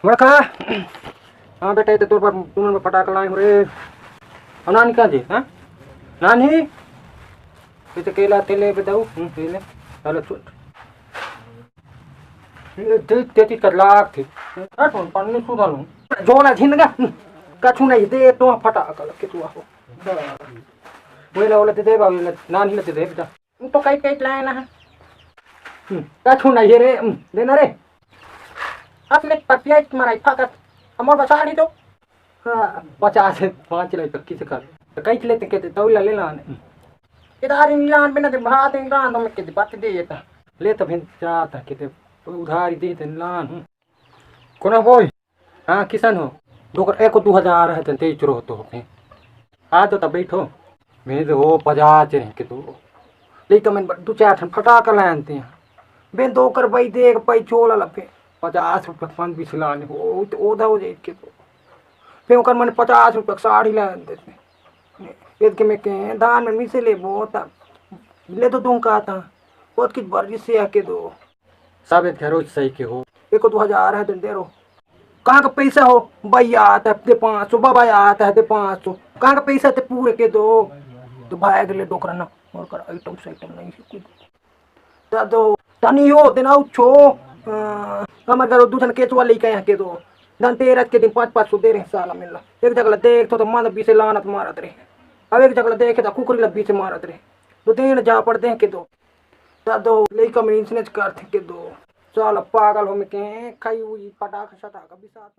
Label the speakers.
Speaker 1: बड़का। हाँ बेटा, ये तो पर तुम पटाखा लाए हो रे। अब नानी कहाँ जी? हाँ नानी, ये तो केला तेले बताऊ तेले चलो छोट तेती कर लाख थी हट पानी सुधा लूं जोला झिनगा कछु नहीं दे तो फटाखा के तू आहो बोला बोला दे बाबू नानी ने दे बेटा तो कई कई लाए ना कछु नहीं रे देना रे अपने पतिया तुम्हारा फाकत हमर बचा नहीं तो हाँ 50 5 ले तक किसे कर तो कई लेते कहते तो ले लेना इधर इंग्लैंड में ना दे भात इंग्लैंड में कहते बात दे ये ले तो फिर जाता कहते उधारी दे ते लान कोना बोल। हाँ किसान हो डोकर एक 2000 है ते चुरो तो पे आ तो तब बैठो मेरे हो 50 रह के तो लेकिन मैं 2-4 फटाका लानते हैं बेन दो कर भाई देख भाई चोला लपे 50 रुपये पान भी लाने हो तो ओधा हो जाए के तो फिर कर मैंने 50 रुपये साड़ी लान देते ये के मैं के दान में मिसे ले बहुत ले तो दूं का था बहुत की वर्जिश से आके दो सब एक घरों सही के हो एक 2000 है दे रो कहाँ का पैसा हो भैया आता है 500 बाबा आता है 500 कहाँ का पैसा थे पूरे के दो तो भाई अगले डोकरा ना और कर आइटम से आइटम नहीं है कुछ दो तनी हो देना छो हमारे घर दूसरा केचुआ लेके यहाँ के दो धनतेरस के दिन 500 दे रहे साला मिल एक जगह देख तो मान बीसे लानत मारत रहे अब एक जगह देखे तो कुकरी लब्बी से मारत रहे तो दिन जा पड़ दे के दो दो लेकर मैं इंसनेच करते के दो साला पागल हो मैं के खाई हुई पटाखा शटाखा भी साथ